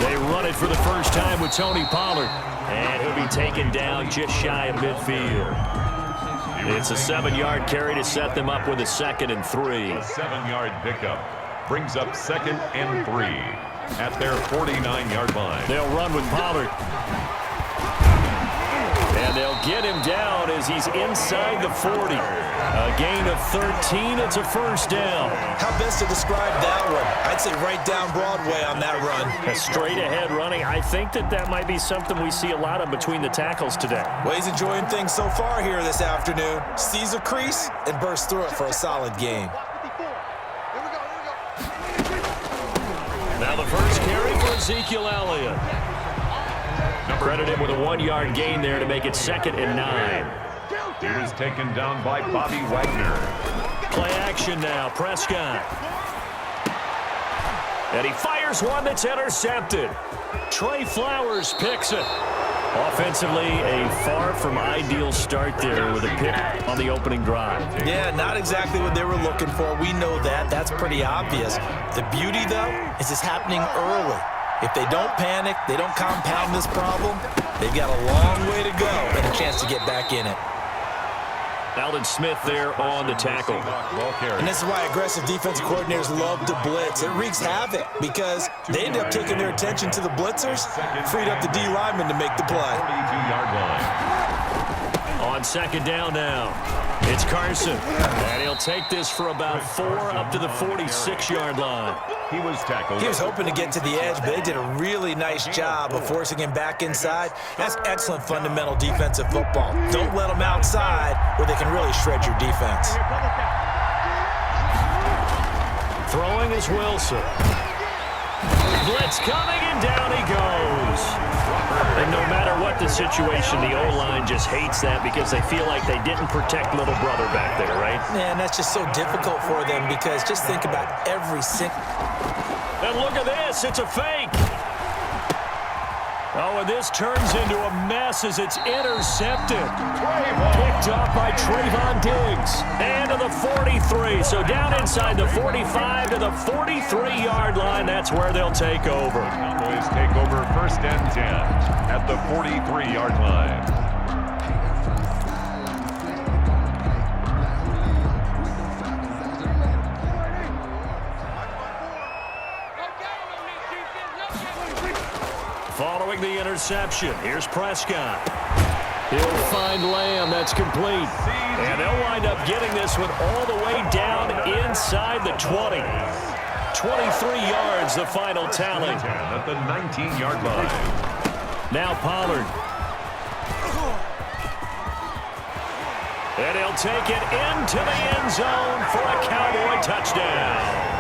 They run it for the first time with Tony Pollard. And he'll be taken down just shy of midfield. It's a 7-yard carry to set them up with a 2nd and 3. A 7-yard pickup brings up 2nd and 3 at their 49-yard line. They'll run with Pollard. And they'll get him down as he's inside the 40. A gain of 13. It's a first down. How best to describe that one? I'd say right down Broadway on that run. A straight ahead running. I think that might be something we see a lot of between the tackles today. Well, he's enjoying things so far here this afternoon. Sees a crease and bursts through it for a solid gain. Now the first carry for Ezekiel Elliott. Credited with a 1-yard gain there to make it 2nd and 9. He was taken down by Bobby Wagner. Play action now, Prescott. And he fires one that's intercepted. Trey Flowers picks it. Offensively, a far from ideal start there with a pick on the opening drive. Yeah, not exactly what they were looking for. We know that. That's pretty obvious. The beauty, though, is it's happening early. If they don't panic, they don't compound this problem, they've got a long way to go and a chance to get back in it. Alden Smith there on the tackle. And this is why aggressive defensive coordinators love to blitz. It wreaks havoc because they end up taking their attention to the blitzers, freed up the D lineman to make the play. 42-yard line. On 2nd down now, it's Carson. And he'll take this for about 4 up to the 46-yard line. He was tackled. He was hoping to get to the edge, but they did a really nice job of forcing him back inside. That's excellent fundamental defensive football. Don't let them outside where they can really shred your defense. Throwing is Wilson. Blitz coming, and down he goes. And no matter what the situation, the O-line just hates that because they feel like they didn't protect little brother back there, right? Man, that's just so difficult for them because just think about every single... And look at this, it's a fake. Oh, and this turns into a mess as it's intercepted. Picked up by Trayvon Diggs. And to the 43. So down inside the 45 to the 43-yard line. That's where they'll take over. Cowboys take over 1st and 10 at the 43-yard line. Following the interception, here's Prescott. He'll find Lamb. That's complete. And they'll wind up getting this one all the way down inside the 20. 23 yards, the final tally. At the 19-yard line. Now Pollard. And he'll take it into the end zone for a Cowboy touchdown.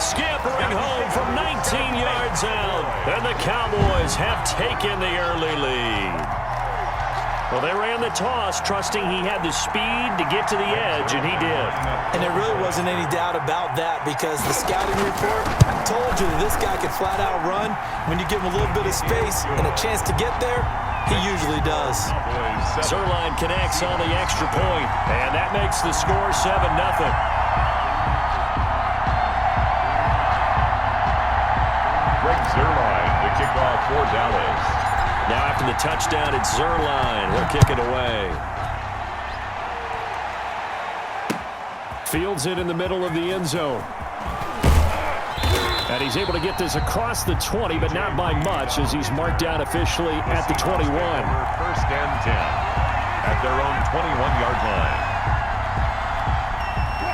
Scampering home from 19 yards out, and the Cowboys have taken the early lead. Well, they ran the toss, trusting he had the speed to get to the edge, and he did. And there really wasn't any doubt about that because the scouting report told you that this guy could flat out run. When you give him a little bit of space and a chance to get there, he usually does. Zerline connects on the extra point, and that makes the score 7-0. Zerline, the kickoff for Dallas. Now after the touchdown, it's Zerline. He'll kick it away. Fields it in the middle of the end zone. And he's able to get this across the 20, but not by much as he's marked down officially at the 21. 1st and 10 at their own 21-yard line.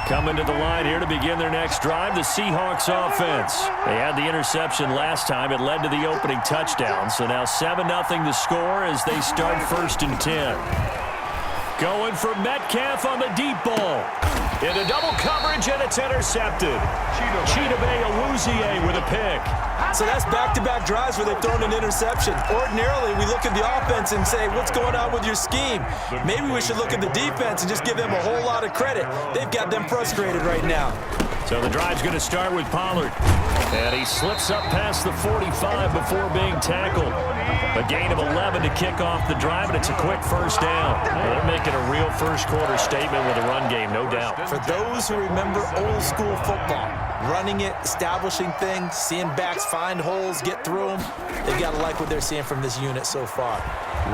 Coming to the line here to begin their next drive, the Seahawks offense. They had the interception last time. It led to the opening touchdown. So now 7-0 the score as they start 1st and 10. Going for Metcalf on the deep ball. Into double coverage, and it's intercepted. Chidobe Awuzie with a pick. So that's back-to-back drives where they've thrown an interception. Ordinarily, we look at the offense and say, what's going on with your scheme? Maybe we should look at the defense and just give them a whole lot of credit. They've got them frustrated right now. So the drive's going to start with Pollard. And he slips up past the 45 before being tackled. A gain of 11 to kick off the drive, and it's a quick first down. They're making a real first-quarter statement with a run game, no doubt. For those who remember old-school football, running it, establishing things, seeing backs find holes, get through them, they've got to like what they're seeing from this unit so far.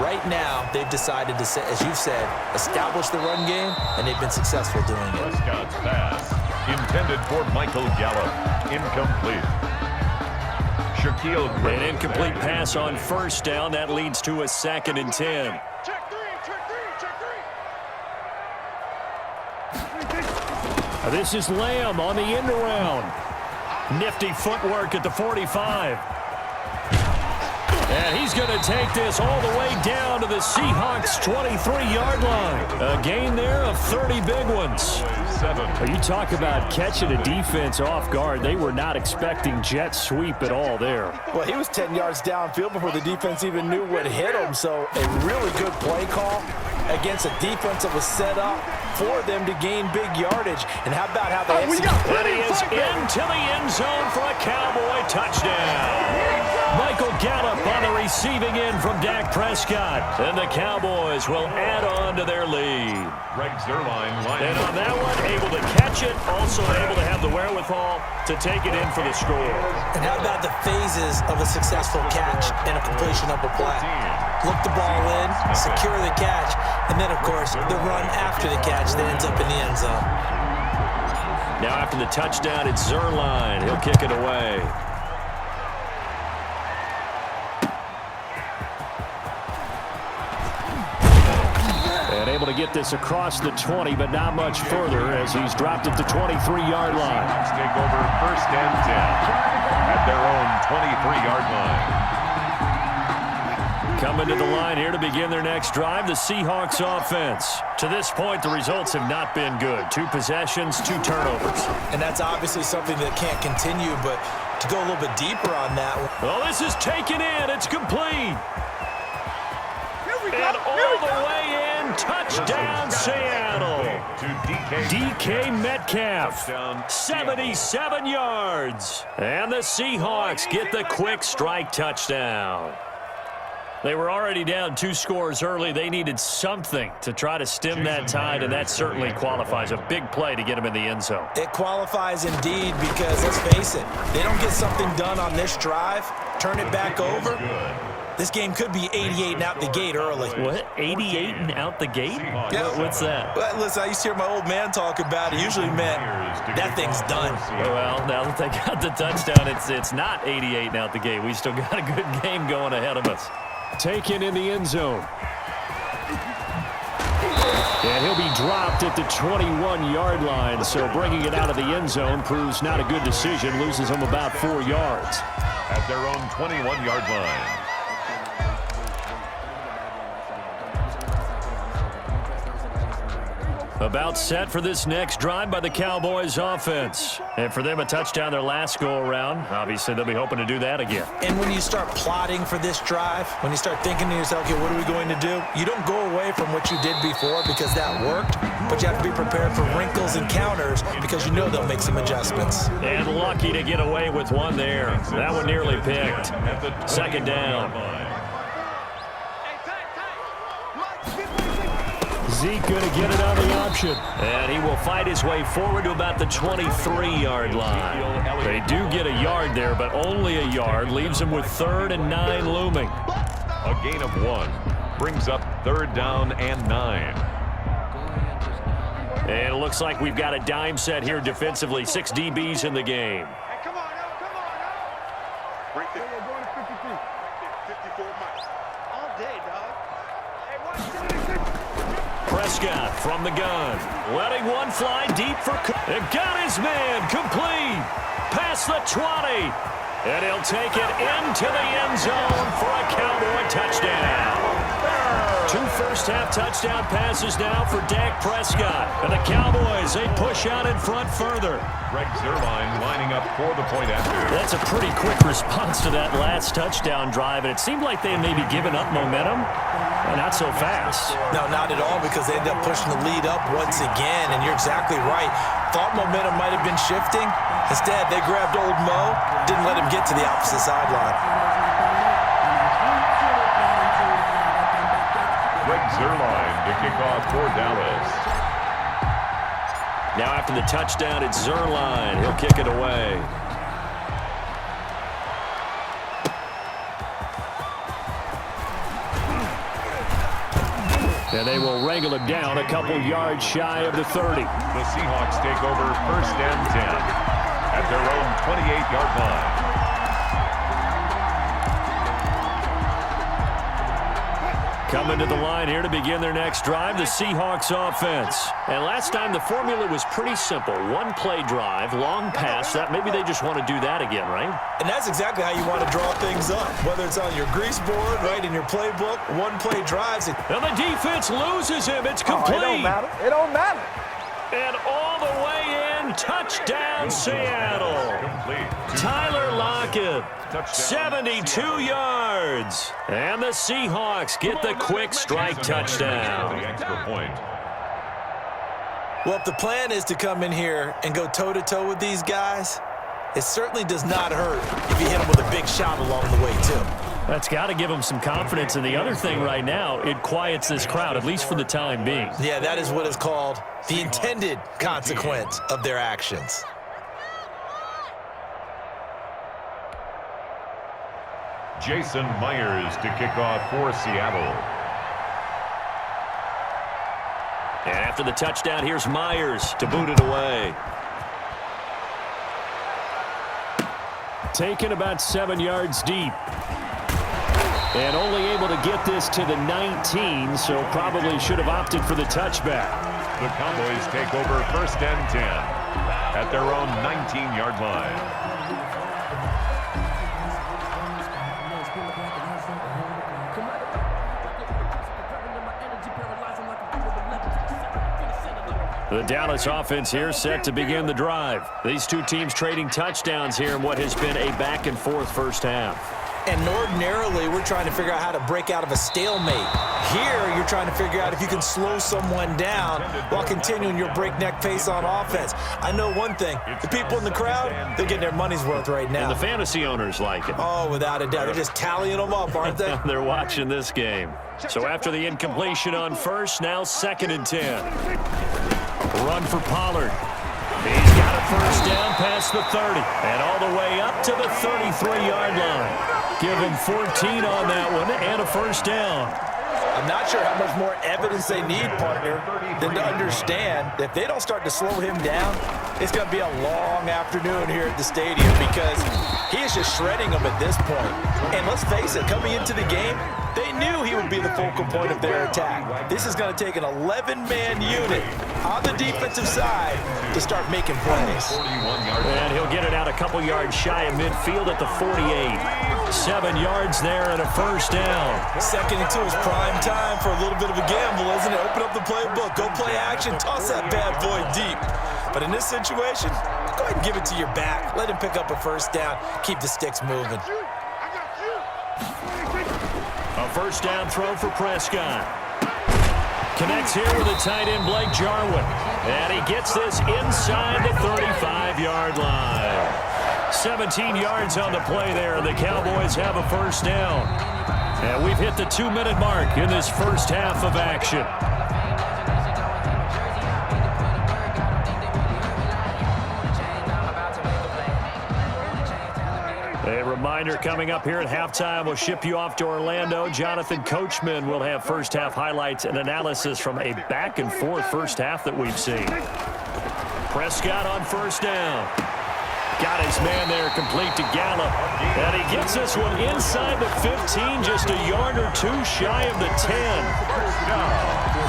Right now, they've decided to, as you've said, establish the run game, and they've been successful doing it. Prescott's pass intended for Michael Gallup. Incomplete. Shaquille Griffin. An incomplete pass on first down. That leads to a 2nd and 10. This is Lamb on the end around. Nifty footwork at the 45. And he's going to take this all the way down to the Seahawks' 23-yard line. A gain there of 30 big ones. You talk about catching a defense off guard. They were not expecting jet sweep at all there. Well, he was 10 yards downfield before the defense even knew what hit him. So a really good play call against a defense that was set up for them to gain big yardage. And how about how they executed? And he is into the end zone for a Cowboy touchdown. Michael Gallup on the receiving end from Dak Prescott. And the Cowboys will add on to their lead. Greg Zuerlein. And on that one, able to catch it, also able to have the wherewithal to take it in for the score. And how about the phases of a successful catch and a completion of a play? Look the ball in, secure the catch, and then, of course, the run after the catch that ends up in the end zone. Now after the touchdown, it's Zuerlein. He'll kick it away. And able to get this across the 20, but not much further as he's dropped it to 23-yard line. Take over 1st and 10 at their own 23-yard line. Coming to the line here to begin their next drive, the Seahawks offense. To this point, the results have not been good. 2 possessions, 2 turnovers. And that's obviously something that can't continue, but to go a little bit deeper on that one. Well, this is taken in. It's complete. And all the way in, touchdown Seattle. DK Metcalf, 77 yards. And the Seahawks get the quick strike touchdown. They were already down 2 scores early. They needed something to try to stem that tide, and that certainly qualifies. A big play to get them in the end zone. It qualifies indeed because, let's face it, they don't get something done on this drive, turn it back over. This game could be 88 and out the gate early. What? 88 and out the gate? Yeah. What's that? Well, listen, I used to hear my old man talk about it. Usually meant that thing's done. Well, now that they got the touchdown, it's not 88 and out the gate. We still got a good game going ahead of us. Taken in the end zone. And he'll be dropped at the 21-yard line, so bringing it out of the end zone proves not a good decision. Loses him about 4 yards. At their own 21-yard line. About set for this next drive by the Cowboys offense. And for them, a touchdown their last go-around. Obviously, they'll be hoping to do that again. And when you start plotting for this drive, when you start thinking to yourself, okay, what are we going to do? You don't go away from what you did before because that worked, but you have to be prepared for wrinkles and counters because you know they'll make some adjustments. And lucky to get away with one there. That one nearly picked. 2nd down. Zeke going to get it on the option. And he will fight his way forward to about the 23-yard line. They do get a yard there, but only a yard. Leaves him with 3rd and 9 looming. A gain of 1 brings up 3rd down and 9. And it looks like we've got a dime set here defensively. 6 DBs in the game. Hey, come on now. Right there. We're going to 53. 54 miles. All day, dog. Hey, watch Prescott from the gun. Letting one fly deep for Cook. And got his man complete. Past the 20. And he'll take it into the end zone for a Cowboy touchdown. 2 first-half touchdown passes now for Dak Prescott. And the Cowboys, they push out in front further. Greg Zuerlein lining up for the point after. That's a pretty quick response to that last touchdown drive, and it seemed like they may be giving up momentum. Not so fast. No, not at all, because they ended up pushing the lead up once again, and you're exactly right. Thought momentum might have been shifting. Instead, they grabbed old Mo, didn't let him get to the opposite sideline. Greg Zuerlein to kick off for Dallas. Now after the touchdown, it's Zuerlein. He'll kick it away. And they will wrangle him down a couple yards shy of the 30. The Seahawks take over 1st and 10 at their own 28-yard line. Coming to the line here to begin their next drive, the Seahawks offense. And last time the formula was pretty simple. 1-play drive, long pass. That maybe they just want to do that again, right? And that's exactly how you want to draw things up. Whether it's on your grease board, right, in your playbook, 1-play drives. And the defense loses him. It's complete. It don't matter. It don't matter. And all the way in, touchdown Seattle. Complete. Tyler Lockett, 72 yards. And the Seahawks get the quick strike touchdown. The extra point. Well, if the plan is to come in here and go toe-to-toe with these guys, it certainly does not hurt if you hit them with a big shot along the way, too. That's got to give them some confidence. And the other thing right now, it quiets this crowd, at least for the time being. Yeah, that is what is called the intended consequence of their actions. Jason Myers to kick off for Seattle. And after the touchdown, here's Myers to boot it away. Taken about 7 yards deep. And only able to get this to the 19, so probably should have opted for the touchback. The Cowboys take over 1st and 10 at their own 19-yard line. The Dallas offense here set to begin the drive. These two teams trading touchdowns here in what has been a back-and-forth first half. And ordinarily, we're trying to figure out how to break out of a stalemate. Here, you're trying to figure out if you can slow someone down while continuing your breakneck pace on offense. I know one thing. The people in the crowd, they're getting their money's worth right now. And the fantasy owners like it. Oh, without a doubt. They're just tallying them up, aren't they? They're watching this game. So after the incompletion on first, now 2nd and 10. Run for Pollard. He's got a first down past the 30 and all the way up to the 33-yard line. Give him 14 on that one and a first down. I'm not sure how much more evidence they need, partner, than to understand that if they don't start to slow him down, it's going to be a long afternoon here at the stadium because he is just shredding them at this point. And let's face it, coming into the game, they knew he would be the focal point of their attack. This is going to take an 11-man unit on the defensive side to start making plays. And he'll get it out a couple yards shy of midfield at the 48. 7 yards there and a first down. 2nd and 2 is prime time for a little bit of a gamble, isn't it? Open up the playbook, go play action, toss that bad boy deep. But in this situation, go ahead and give it to your back. Let him pick up a first down. Keep the sticks moving. A first down throw for Prescott. Connects here with a tight end, Blake Jarwin. And he gets this inside the 35-yard line. 17 yards on the play there. The Cowboys have a first down. And we've hit the 2-minute mark in this first half of action. A reminder coming up here at halftime, we'll ship you off to Orlando. Jonathan Coachman will have first half highlights and analysis from a back-and-forth first half that we've seen. Prescott on first down. Got his man there complete to Gallup. And he gets this one inside the 15, just a yard or two shy of the 10.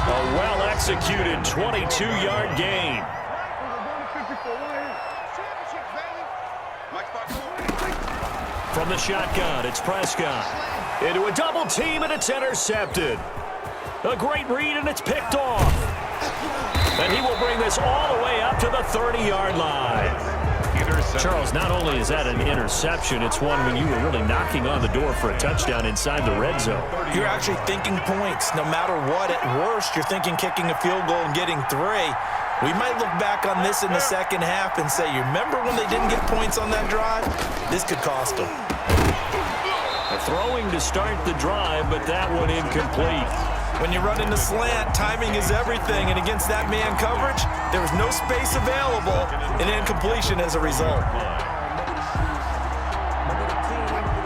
A well-executed 22-yard gain. From the shotgun, it's Prescott. Into a double team, and it's intercepted. A great read, and it's picked off. And he will bring this all the way up to the 30-yard line. Charles, not only is that an interception, it's one when you were really knocking on the door for a touchdown inside the red zone. You're actually thinking points. No matter what, at worst, you're thinking kicking a field goal and getting 3. We might look back on this in the second half and say, you remember when they didn't get points on that drive? This could cost them. Throwing to start the drive, but that one incomplete. When you run in the slant, timing is everything, and against that man coverage, there was no space available, and incompletion as a result.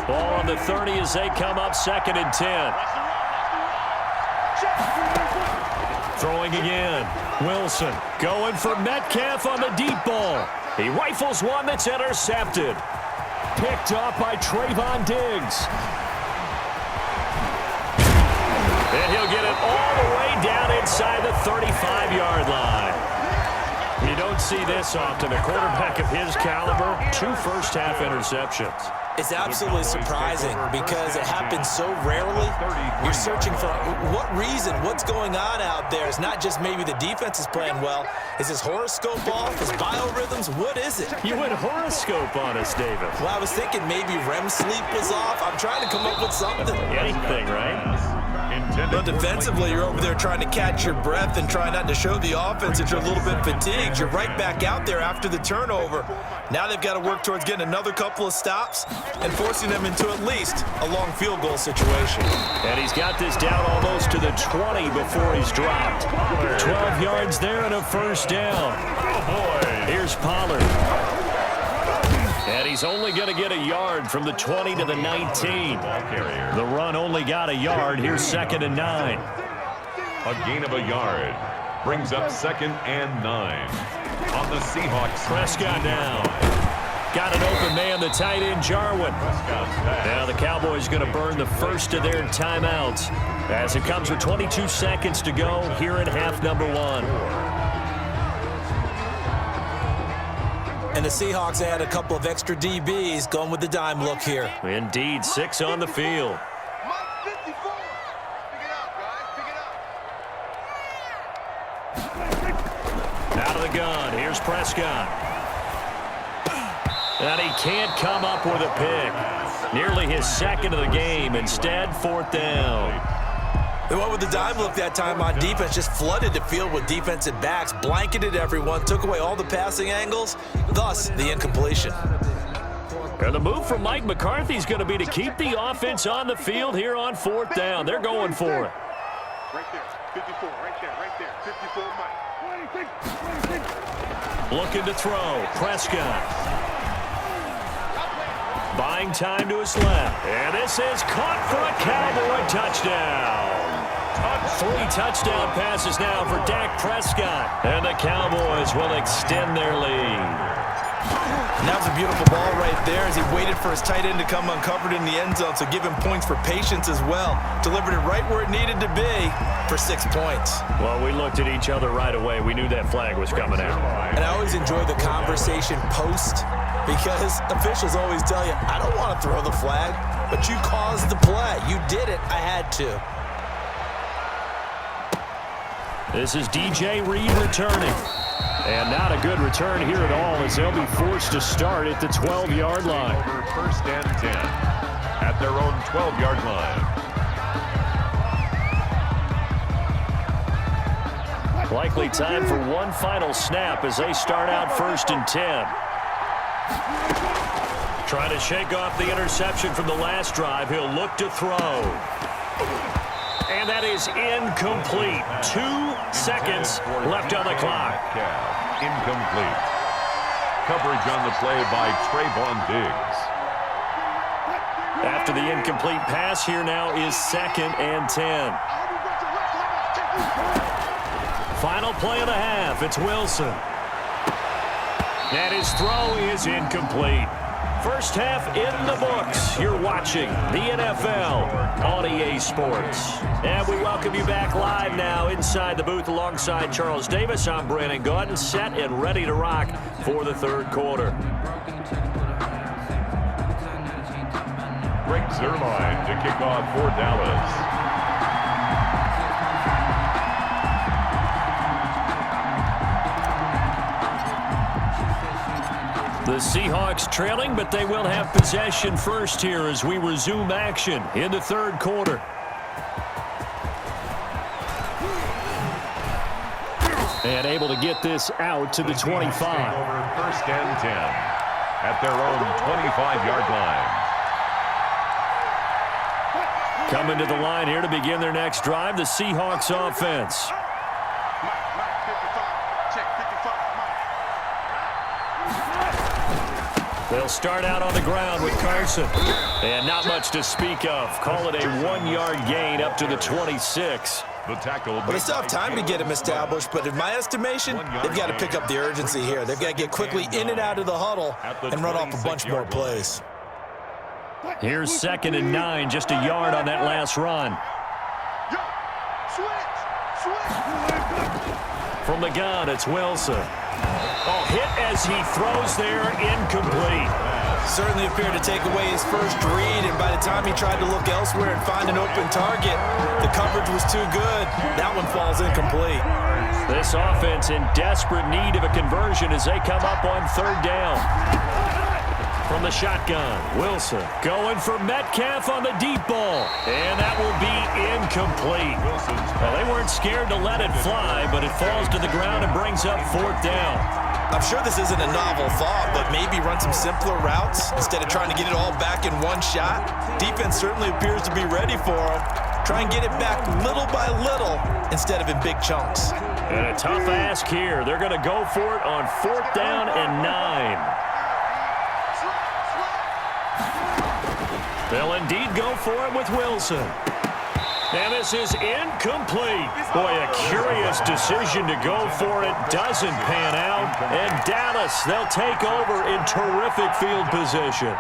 Ball on the 30 as they come up 2nd and 10. Throwing again. Wilson going for Metcalf on the deep ball. He rifles one that's intercepted. Picked up by Trayvon Diggs. And he'll get it all the way down inside the 35-yard line. You don't see this often. A quarterback of his caliber, 2 first-half interceptions. It's absolutely surprising because it happens so rarely. You're searching for what reason, what's going on out there. It's not just maybe the defense is playing well. Is his horoscope off? His biorhythms? What is it? You went horoscope on us, David. Well, I was thinking maybe REM sleep was off. I'm trying to come up with something. Anything, right? But defensively, you're over there trying to catch your breath and try not to show the offense that you're a little bit fatigued. You're right back out there after the turnover. Now they've got to work towards getting another couple of stops and forcing them into at least a long field goal situation. And he's got this down almost to the 20 before he's dropped. 12 yards there and a first down. Here's Pollard. And he's only going to get a yard from the 20 to the 19. The run only got a yard. Here's 2nd and 9. A gain of a yard brings up 2nd and 9 on the Seahawks. Prescott down. Got an open man, the tight end, Jarwin. Now the Cowboys going to burn the first of their timeouts as it comes with 22 seconds to go here in half number 1. And the Seahawks add a couple of extra DBs going with the dime look here. Indeed, 6 on the field. Out of the gun, here's Prescott. And he can't come up with a pick. Nearly his 2nd of the game. Instead, 4th down. They went with the dime look that time on defense, just flooded the field with defensive backs, blanketed everyone, took away all the passing angles, thus the incompletion. And the move from Mike McCarthy is going to be to keep the offense on the field here on 4th down. They're going for it. Right there, 54, right there, 54, Mike. Looking to throw, Prescott. Buying time to his left. And this is caught for a Cowboy touchdown. 3 touchdown passes now for Dak Prescott. And the Cowboys will extend their lead. And that was a beautiful ball right there as he waited for his tight end to come uncovered in the end zone, so give him points for patience as well. Delivered it right where it needed to be for 6 points. Well, we looked at each other right away. We knew that flag was coming out. And I always enjoy the conversation post because officials always tell you, I don't want to throw the flag, but you caused the play. You did it. I had to. This is DJ Reed returning. And not a good return here at all as they'll be forced to start at the 12-yard line. Over 1st and 10 at their own 12-yard line. Likely time for one final snap as they start out 1st and 10. Trying to shake off the interception from the last drive. He'll look to throw. And that is incomplete. 2 seconds left on the clock. Incomplete. Coverage on the play by Trayvon Diggs. After the incomplete pass, here now is 2nd and 10. Final play of the half. It's Wilson. And his throw is incomplete. First half in the books. You're watching the NFL on EA Sports. And we welcome you back live now inside the booth alongside Charles Davis. I'm Brandon Gaudin, set and ready to rock for the 3rd quarter. Greg Zuerlein to kick off for Dallas. The Seahawks trailing, but they will have possession first here as we resume action in the third quarter. And able to get this out to the 25. Over first and 10 at their own 25-yard line. Coming to the line here to begin their next drive, the Seahawks offense. They'll start out on the ground with Carson. And not much to speak of. Call it a 1-yard gain up to the 26. The tackle. Well, they still have time to get him established, but in my estimation, they've got to pick up the urgency here. They've got to get quickly in and out of the huddle and run off a bunch more plays. Here's 2nd and 9, just a yard on that last run. From the gun, it's Wilson. Oh, hit as he throws there, incomplete. Certainly appeared to take away his first read, and by the time he tried to look elsewhere and find an open target, the coverage was too good. That one falls incomplete. This offense in desperate need of a conversion as they come up on 3rd down. From the shotgun, Wilson going for Metcalf on the deep ball. And that will be incomplete. Well, they weren't scared to let it fly, but it falls to the ground and brings up 4th down. I'm sure this isn't a novel thought, but maybe run some simpler routes instead of trying to get it all back in one shot. Defense certainly appears to be ready for him. Try and get it back little by little instead of in big chunks. And a tough ask here. They're going to go for it on 4th down and 9. They'll indeed go for it with Wilson. And this is incomplete. Boy, a curious decision to go for it. Doesn't pan out. And Dallas, they'll take over in terrific field position.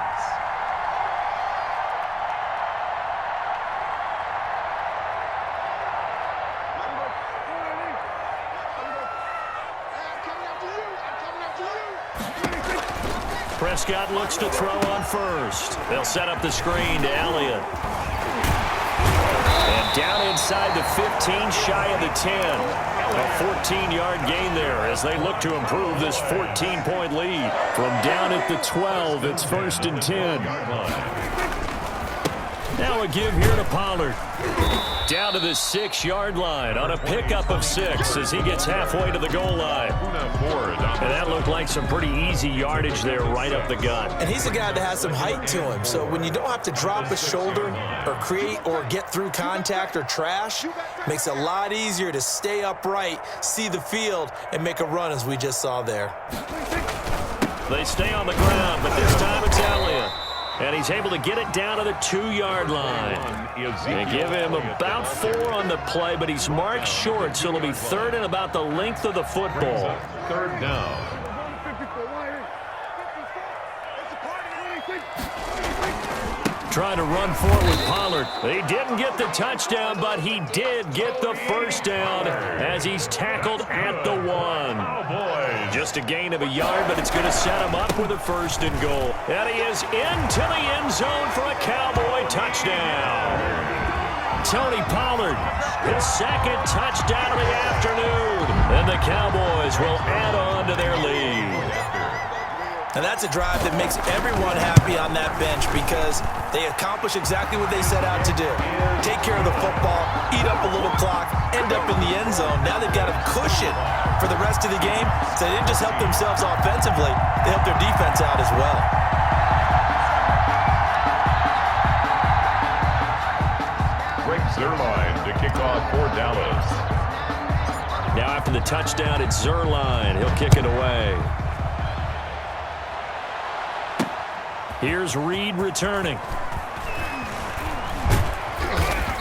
Prescott looks to throw on first. They'll set up the screen to Elliott. And down inside the 15, shy of the 10. A 14-yard gain there as they look to improve this 14-point lead. From down at the 12, it's 1st and 10. Now a give here to Pollard. Down to the 6-yard line on a pickup of 6 as he gets halfway to the goal line. And that looked like some pretty easy yardage there right up the gut. And he's a guy that has some height to him, so when you don't have to drop a shoulder or create or get through contact or trash, makes it a lot easier to stay upright, see the field, and make a run as we just saw there. They stay on the ground, but this time it's Elliott. And he's able to get it down to the 2-yard line. And give him about 4 on the play, but he's marked short, so it'll be 3rd and about the length of the football. 3rd down. Trying to run for it with Pollard. He didn't get the touchdown, but he did get the 1st down as he's tackled at the 1. Oh, boy. Just a gain of a yard, but it's going to set him up with a 1st and goal. And he is into the end zone for a Cowboy touchdown. Tony Pollard, his 2nd touchdown of the afternoon. And the Cowboys will add on to their lead. And that's a drive that makes everyone happy on that bench because they accomplish exactly what they set out to do. Take care of the football, eat up a little clock, end up in the end zone. Now they've got a cushion for the rest of the game, so they didn't just help themselves offensively, they helped their defense out as well. Greg Zuerlein to kick off for Dallas. Now after the touchdown, it's Zuerlein. He'll kick it away. Here's Reed returning.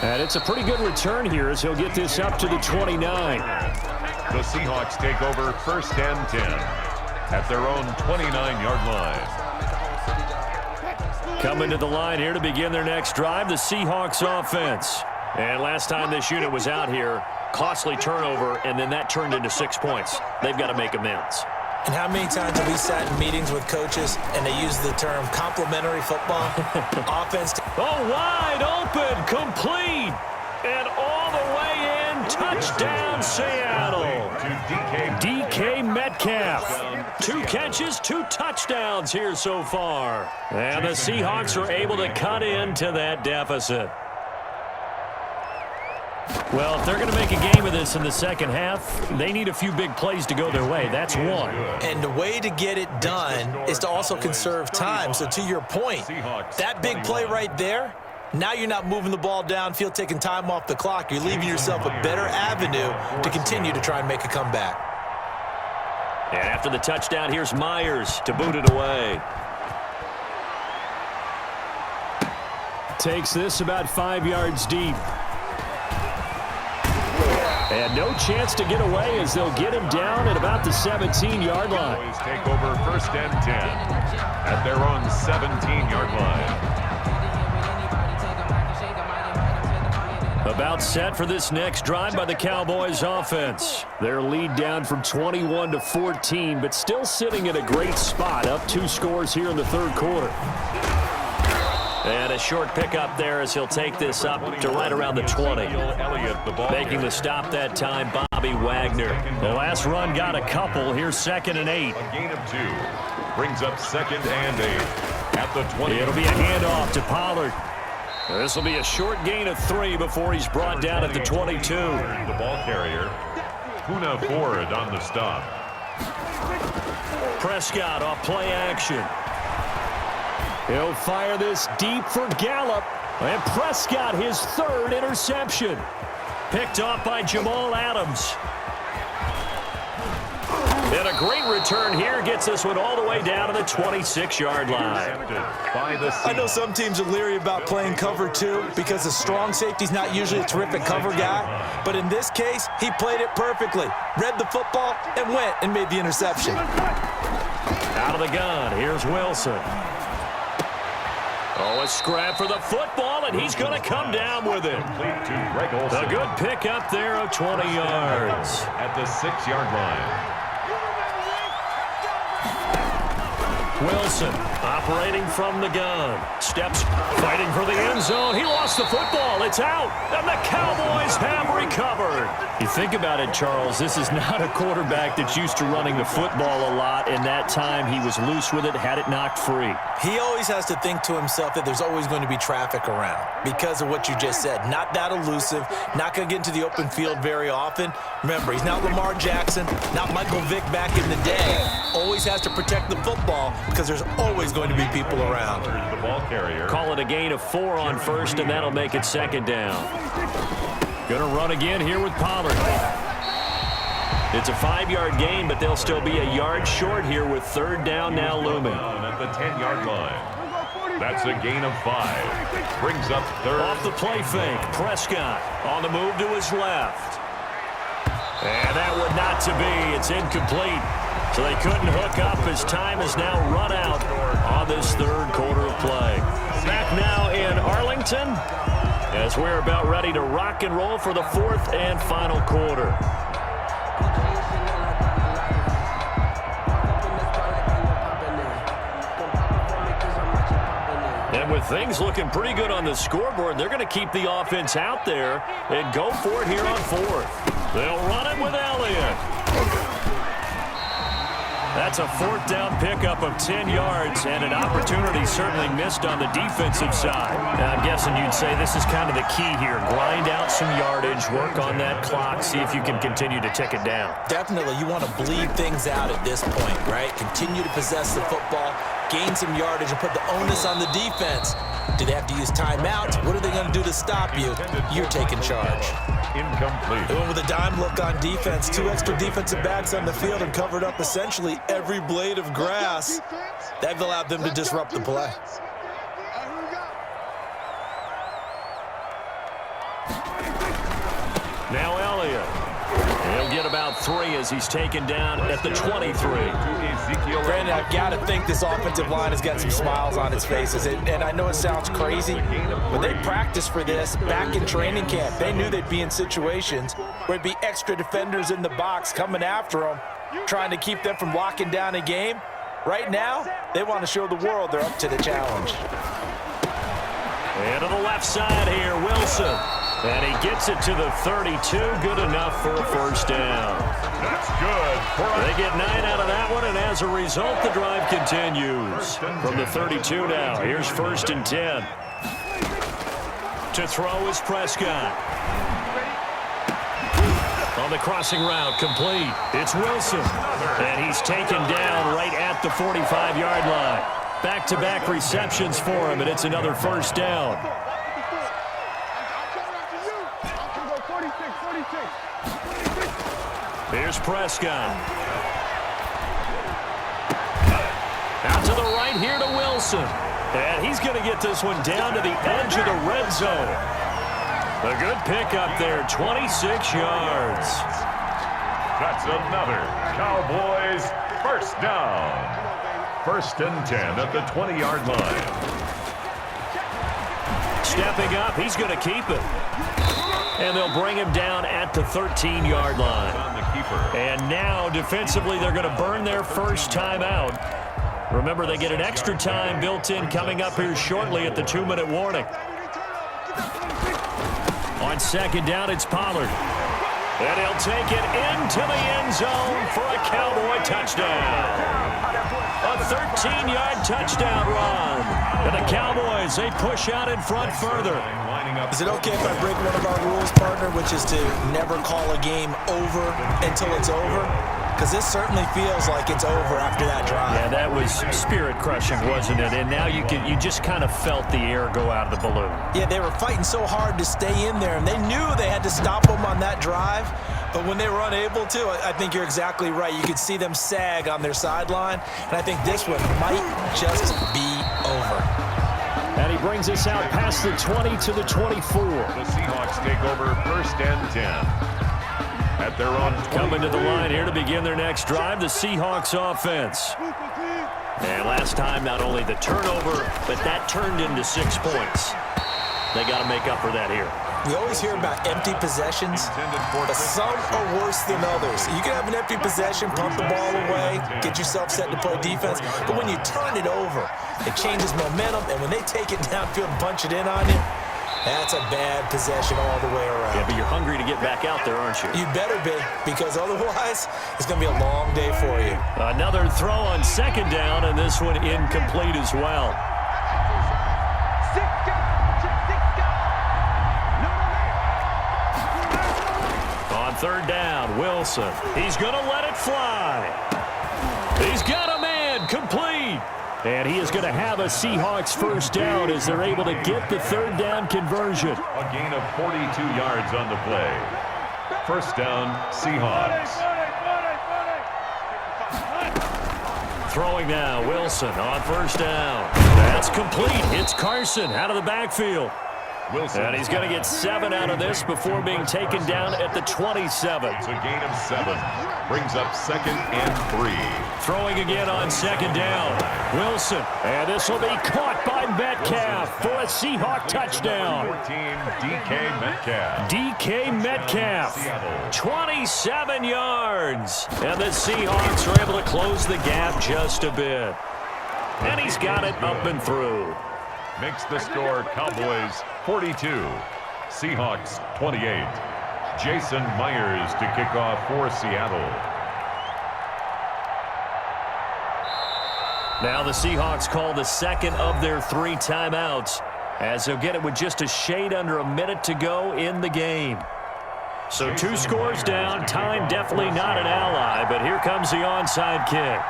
And it's a pretty good return here as he'll get this up to the 29. The Seahawks take over 1st and 10 at their own 29-yard line. Coming to the line here to begin their next drive, the Seahawks offense. And last time this unit was out here, costly turnover, and then that turned into 6 points. They've got to make amends. And how many times have we sat in meetings with coaches and they use the term complementary football? Offense. Oh, wide open, complete, and all the way in, touchdown Seattle. DK Metcalf. 2 catches, 2 touchdowns here so far. And the Seahawks are able to cut into that deficit. Well, if they're going to make a game of this in the second half, they need a few big plays to go their way. That's one. And the way to get it done is to also conserve time. So to your point, that big play right there, now you're not moving the ball downfield, taking time off the clock. You're leaving yourself a better avenue to continue to try and make a comeback. And after the touchdown, here's Myers to boot it away. Takes this about 5 yards deep. And no chance to get away as they'll get him down at about the 17-yard line. Cowboys take over 1st and 10 at their own 17-yard line. About set for this next drive by the Cowboys offense. Their lead down from 21 to 14, but still sitting in a great spot, up 2 scores here in the third quarter. And a short pickup there as he'll take this up to right around the 20. Making the stop that time, Bobby Wagner. The last run got a couple. Here's 2nd and 8. A gain of 2 brings up 2nd and 8 at the 20. It'll be a handoff to Pollard. This will be a short gain of 3 before he's brought down at the 22. The ball carrier, Puna Ford on the stop. Prescott off play action. He'll fire this deep for Gallup. And Prescott, his 3rd interception. Picked off by Jamal Adams. And a great return here gets this one all the way down to the 26-yard line. I know some teams are leery about playing cover 2 because the strong safety's not usually a terrific cover guy. But in this case, he played it perfectly. Read the football and went and made the interception. Out of the gun, here's Wilson. Oh, a scrap for the football, and he's going to come down with it. A good pickup there of 20 yards. At the 6-yard line. Wilson operating from the gun. Steps, fighting for the end zone. He lost the football. It's out, and the Cowboys have recovered. You think about it, Charles, this is not a quarterback that's used to running the football a lot. In that time, he was loose with it, had it knocked free. He always has to think to himself that there's always going to be traffic around because of what you just said. Not that elusive, not going to get into the open field very often. Remember, he's not Lamar Jackson, not Michael Vick back in the day. Always has to protect the football because there's always going to be people around. The ball carrier. Call it a gain of 4 on 1st, and that'll make it 2nd down. Gonna run again here with Pollard. It's a 5-yard gain, but they'll still be a yard short here with 3rd down now looming. At the 10-yard line. That's a gain of 5. Brings up 3rd. Off the play fake, Prescott on the move to his left. And that would not to be. It's incomplete. So they couldn't hook up as time has now run out on this 3rd quarter of play. Back now in Arlington as we're about ready to rock and roll for the 4th and final quarter. And with things looking pretty good on the scoreboard, they're going to keep the offense out there and go for it here on 4th. They'll run it with Elliott. That's a 4th down pickup of 10 yards and an opportunity certainly missed on the defensive side. Now, I'm guessing you'd say this is kind of the key here. Grind out some yardage, work on that clock, see if you can continue to tick it down. Definitely, you want to bleed things out at this point, right? Continue to possess the football, gain some yardage, and put the onus on the defense. Do they have to use timeouts? What are they going to do to stop you? You're taking charge. Incomplete. They went with a dime look on defense. 2 extra defensive backs on the field and covered up essentially every blade of grass. That allowed them to disrupt the play. Now Elliott. He'll get about 3 as he's taken down at the 23. Brandon, I've got to think this offensive line has got some smiles on its faces. And I know it sounds crazy, but they practiced for this back in training camp. They knew they'd be in situations where it'd be extra defenders in the box coming after them, trying to keep them from locking down a game. Right now, they want to show the world they're up to the challenge. And to the left side here, Wilson. And he gets it to the 32. Good enough for a first down. That's good. They get 9 out of that one, and as a result, the drive continues. From the 32 now, here's 1st and 10. To throw is Prescott. On the crossing route, complete. It's Wilson. And he's taken down right at the 45-yard line. Back-to-back receptions for him, and it's another first down. Here's Prescott. Out to the right here to Wilson. And he's going to get this one down to the edge of the red zone. A good pickup there, 26 yards. That's another Cowboys first down. 1st and 10 at the 20-yard line. Stepping up, he's going to keep it. And they'll bring him down at the 13-yard line. On the keeper. And now, defensively, they're going to burn their first time out. Remember, they get an extra time built in coming up here shortly at the 2-minute warning. On 2nd down, it's Pollard. And he'll take it into the end zone for a Cowboy touchdown. A 13-yard touchdown run. And the Cowboys, they push out in front further. Is it okay if I break one of our rules, partner, which is to never call a game over until it's over? Because this certainly feels like it's over after that drive. Yeah, that was spirit-crushing, wasn't it? And now you just kind of felt the air go out of the balloon. Yeah, they were fighting so hard to stay in there, and they knew they had to stop them on that drive. But when they were unable to, I think you're exactly right. You could see them sag on their sideline, and I think this one might just be over. And he brings us out past the 20 to the 24. The Seahawks take over 1st and 10. At their own 20. Coming to the line here to begin their next drive, the Seahawks offense. And last time, not only the turnover, but that turned into 6 points. They got to make up for that here. We always hear about empty possessions, but some are worse than others. You can have an empty possession, pump the ball away, get yourself set to play defense, but when you turn it over, it changes momentum, and when they take it downfield and punch it in on you, that's a bad possession all the way around. Yeah, but you're hungry to get back out there, aren't you? You better be, because otherwise, it's going to be a long day for you. Another throw on 2nd down, and this one incomplete as well. On 3rd down, Wilson. He's going to let it fly. He's got a man, complete. And he is going to have a Seahawks first down as they're able to get the 3rd down conversion. A gain of 42 yards on the play. 1st down, Seahawks. Throwing now, Wilson on 1st down. That's complete. It's Carson out of the backfield. Wilson. And he's going to get 7 out of this before being taken down at the 27. It's a gain of 7. Brings up 2nd and 3. Throwing again on 2nd down. Wilson. And this will be caught by Metcalf for a Seahawk touchdown. 14, DK Metcalf. DK Metcalf. 27 yards. And the Seahawks are able to close the gap just a bit. And he's got it up and through. Makes the score Cowboys 42, Seahawks 28. Jason Myers to kick off for Seattle. Now the Seahawks call the 2nd of their 3 timeouts as they'll get it with just a shade under a minute to go in the game. So 2 scores down, time definitely not an ally, but here comes the onside kick.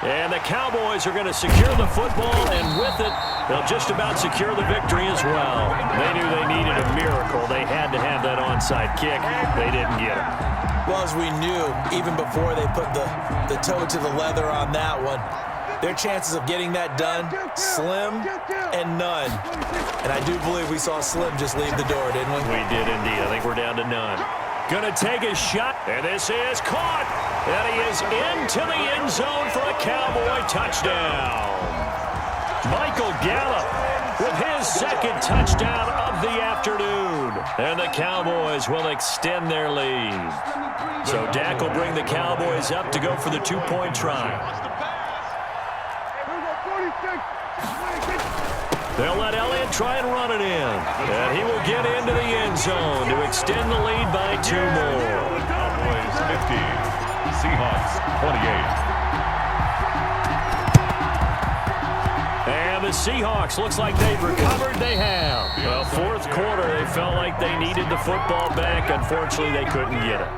And the Cowboys are going to secure the football, and with it, they'll just about secure the victory as well. They knew they needed a miracle. They had to have that onside kick. They didn't get it. Well, as we knew, even before they put the toe to the leather on that one, their chances of getting that done, slim and none. And I do believe we saw Slim just leave the door, didn't we? We did indeed. I think we're down to none. Gonna take a shot, and this is caught. And he is into the end zone for a Cowboy touchdown. Michael Gallup with his 2nd touchdown of the afternoon. And the Cowboys will extend their lead. So Dak will bring the Cowboys up to go for the 2-point try. They'll let Elliott try and run it in. And he will get into the end zone to extend the lead by 2 more. Cowboys 50, Seahawks 28. And the Seahawks, looks like they've recovered. They have. Well, fourth quarter, they felt like they needed the football back. Unfortunately, they couldn't get it.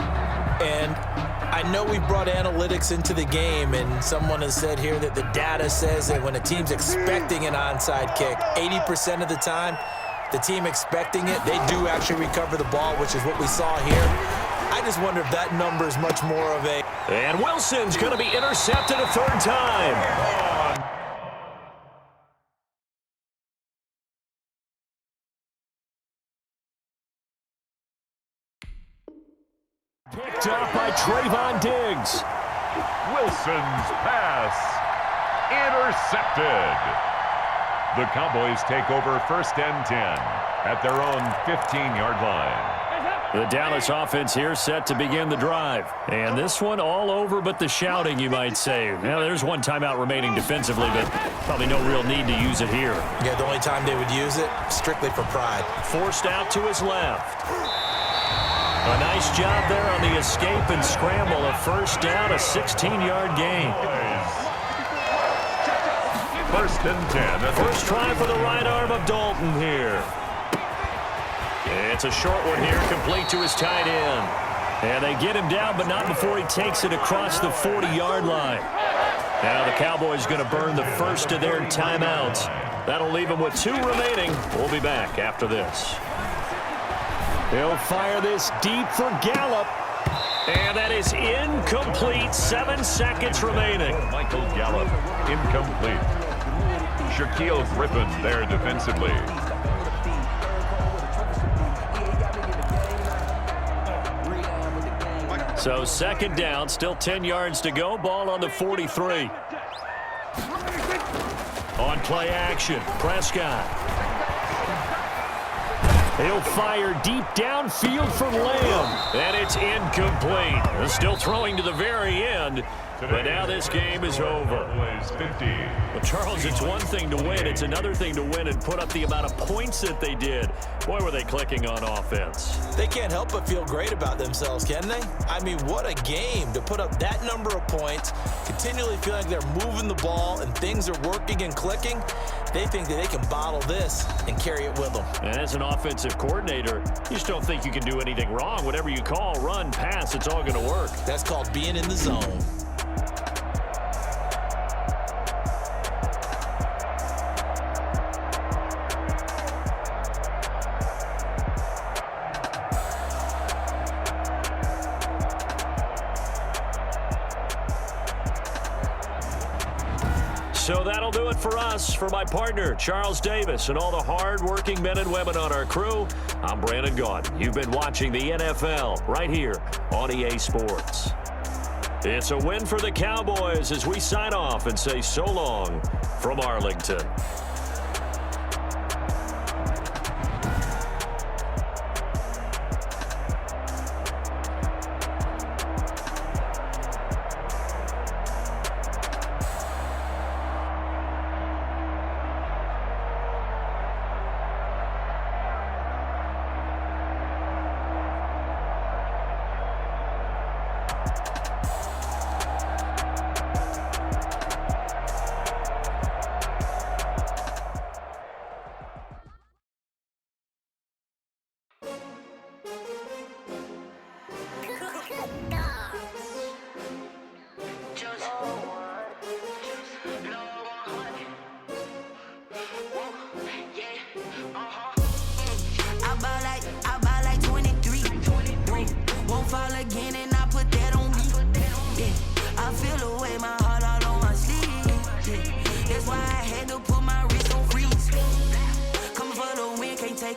And I know we brought analytics into the game, and someone has said here that the data says that when a team's expecting an onside kick, 80% of the time, the team expecting it, they do actually recover the ball, which is what we saw here. I just wonder if that number is much more of a... And Wilson's going to be intercepted a third time. Picked off by Trayvon Diggs. Wilson's pass intercepted. The Cowboys take over 1st and 10 at their own 15-yard line. The Dallas offense here set to begin the drive. And this one all over but the shouting, you might say. Now, there's one timeout remaining defensively, but probably no real need to use it here. Yeah, the only time they would use it, strictly for pride. Forced out to his left. A nice job there on the escape and scramble. A first down, a 16-yard gain. 1st and 10. First try for the right arm of Dalton here. It's a short one here, complete to his tight end. And they get him down, but not before he takes it across the 40-yard line. Now the Cowboys going to burn the first of their timeouts. That'll leave them with 2 remaining. We'll be back after this. He'll fire this deep for Gallup. And that is incomplete. 7 seconds remaining. Michael Gallup, incomplete. Shaquille Griffin there defensively. So 2nd down, still 10 yards to go. Ball on the 43. On play action, Prescott. He'll fire deep downfield from Lamb. And it's incomplete. They're still throwing to the very end. But now this game is over. Well, Charles, it's one thing to win. It's another thing to win and put up the amount of points that they did. Boy, were they clicking on offense. They can't help but feel great about themselves, can they? I mean, what a game to put up that number of points, continually feeling like they're moving the ball and things are working and clicking. They think that they can bottle this and carry it with them. And as an offensive coordinator, you just don't think you can do anything wrong. Whatever you call, run, pass, it's all going to work. That's called being in the zone. So that'll do it for us. For my partner, Charles Davis, and all the hard-working men and women on our crew, I'm Brandon Gaudin. You've been watching the NFL right here on EA Sports. It's a win for the Cowboys as we sign off and say so long from Arlington.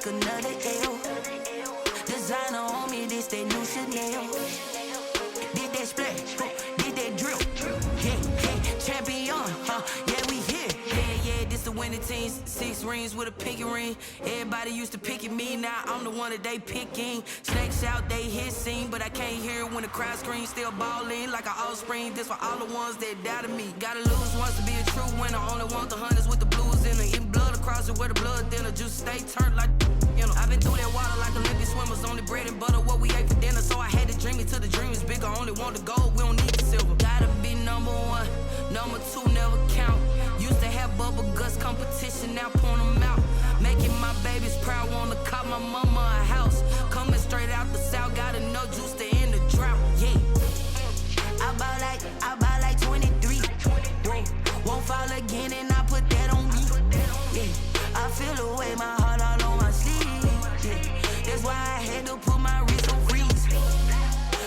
Another L. Designer on me, this that new Chanel. Did that splash, did that drip. Yeah, champion, yeah, we here. Yeah, this the winning team. 6 rings with a pinky ring. Everybody used to picking me, now I'm the one that they picking. Snakes out, they hissing, but I can't hear when the crowd screams. Still balling like an offspring. This for all the ones that doubted me. Gotta lose once to be a true winner. Only want the hunters with the blues in the in blood across it where the stay turned like, you know. I've been through that water like Olympic swimmers. Only bread and butter, what we ate for dinner. So I had to dream it till the dream is bigger. Only want the gold, we don't need the silver. Gotta be number one, number two never count. Used to have bubble guts competition, now point them out. Making my babies proud, wanna cop my mama a house. Coming straight out the south, got enough juice to end the drought. Yeah. I buy like 23. Whoa. Won't fall again and I put that on me. Yeah. I feel the way, my heart all on my sleeve. Yeah. That's why I had to put my wrist on freeze.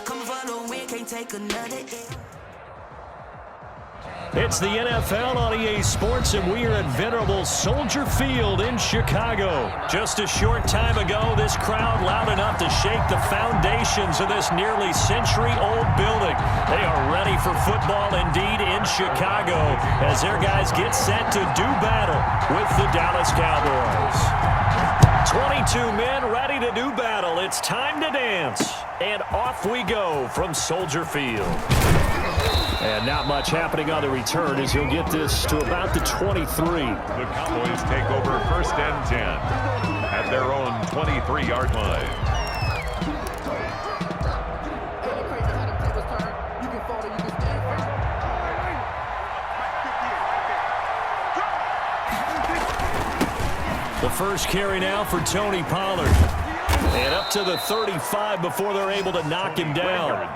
Coming for the win, can't take another L. It's the NFL on EA Sports, and we are at venerable Soldier Field in Chicago. Just a short time ago, this crowd loud enough to shake the foundations of this nearly century-old building. They are ready for football indeed in Chicago as their guys get set to do battle with the Dallas Cowboys. 22 men ready to do battle. It's time to dance. And off we go from Soldier Field. And not much happening on the return as he'll get this to about the 23. The Cowboys take over 1st and 10 at their own 23-yard line. The first carry now for Tony Pollard. And up to the 35 before they're able to knock him down.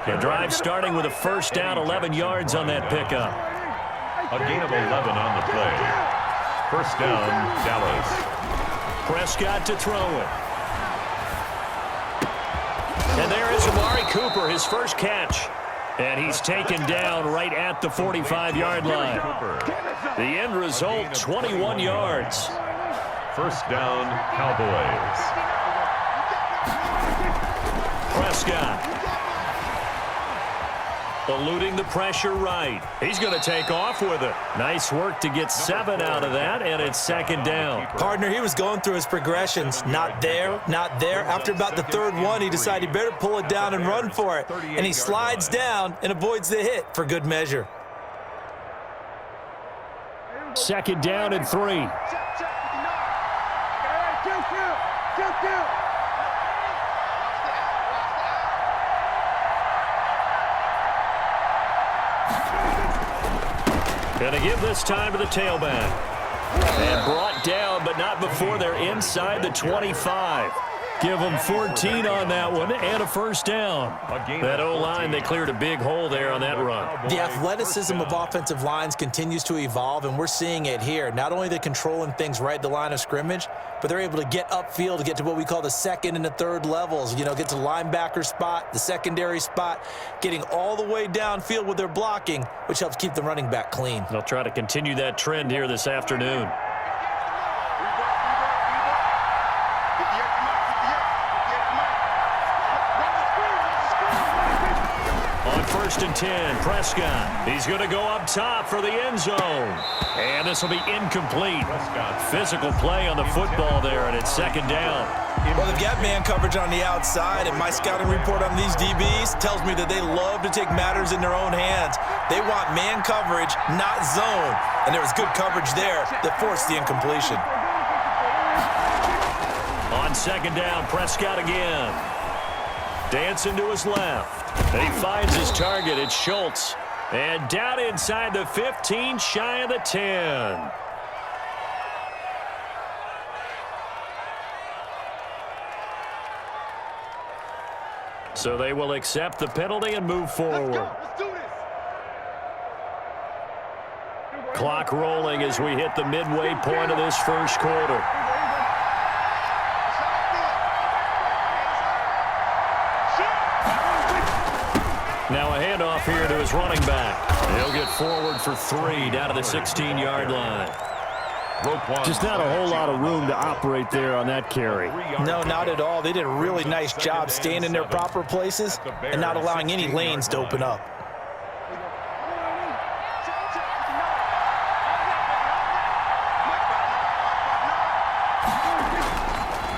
The drive starting with a first down, 11 yards on that pickup. A gain of 11 on the play. First down, Dallas. Prescott to throw it. And there is Amari Cooper, his first catch. And he's taken down right at the 45-yard line. The end result, 21 yards. First down, Cowboys. Prescott eluding the pressure right. He's going to take off with it. Nice work to get 7 out of that, and it's second down. Partner, he was going through his progressions. Not there, not there. After about the third one, he decided he better pull it down and run for it. And he slides down and avoids the hit for good measure. Second down and 3. Going to give this time to the tailback. And brought down, but not before they're inside the 25. Give them 14 on that one and a first down. That O-line, they cleared a big hole there on that run. The athleticism of offensive lines continues to evolve, and we're seeing it here. Not only are they controlling things right at the line of scrimmage, but they're able to get upfield to get to what we call the second and the third levels. You know, get to the linebacker spot, the secondary spot, getting all the way downfield with their blocking, which helps keep the running back clean. They'll try to continue that trend here this afternoon. First and 10, Prescott. He's going to go up top for the end zone. And this will be incomplete. Physical play on the football there, and it's second down. Well, they've got man coverage on the outside, and my scouting report on these DBs tells me that they love to take matters in their own hands. They want man coverage, not zone. And there was good coverage there that forced the incompletion. On second down, Prescott again. Dancing to his left. And he finds his target. It's Schultz. And down inside the 15, shy of the 10. So they will accept the penalty and move forward. Let's do this. Clock rolling as we hit the midway point of this first quarter. Now a handoff here to his running back. He'll get forward for 3 down to the 16-yard line. Just not a whole lot of room to operate there on that carry. No, not at all. They did a really nice job staying in their proper places and not allowing any lanes to open up.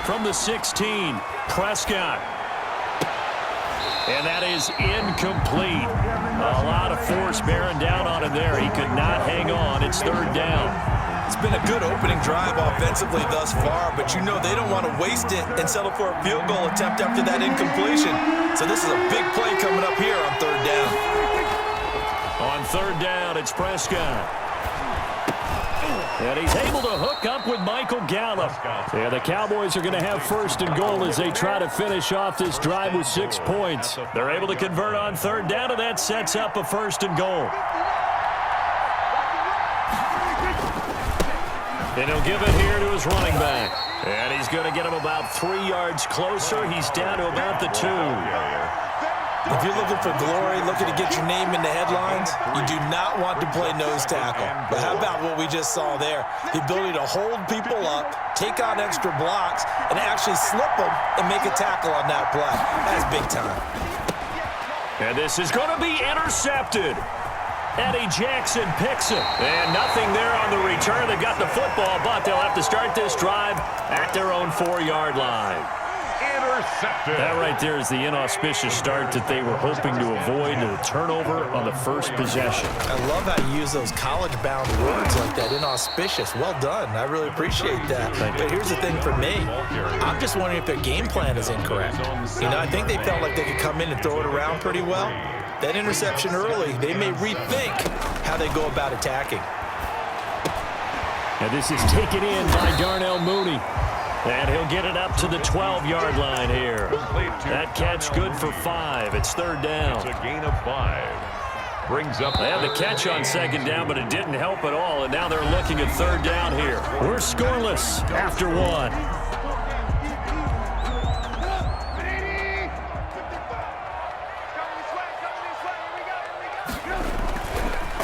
From the 16, Prescott. And that is incomplete. A lot of force bearing down on him there. He could not hang on. It's third down. It's been a good opening drive offensively thus far, but you know they don't want to waste it and settle for a field goal attempt after that incompletion. So this is a big play coming up here on third down. On third down, it's Prescott. And he's able to hook up with Michael Gallup. Yeah, the Cowboys are going to have first and goal as they try to finish off this drive with 6 points. They're able to convert on third down, and that sets up a first and goal. And he'll give it here to his running back. And he's going to get him about 3 yards closer. He's down to about the 2. If you're looking for glory, looking to get your name in the headlines, you do not want to play nose tackle. But how about what we just saw there? The ability to hold people up, take on extra blocks, and actually slip them and make a tackle on that play. That's big time. And this is going to be intercepted. Eddie Jackson picks it. And nothing there on the return. They've got the football, but they'll have to start this drive at their own 4-yard line. Intercepted. That right there is the inauspicious start that they were hoping to avoid, the turnover on the first possession. I love how you use those college-bound words like that, inauspicious. Well done. I really appreciate that. But here's the thing for me. I'm just wondering if their game plan is incorrect. You know, I think they felt like they could come in and throw it around pretty well. That interception early, they may rethink how they go about attacking. And this is taken in by Darnell Mooney. And he'll get it up to the 12-yard line here. That catch good for 5. It's third down. It's a gain of 5. Brings up. They had the catch on second down, but it didn't help at all. And now they're looking at third down here. We're scoreless after 1.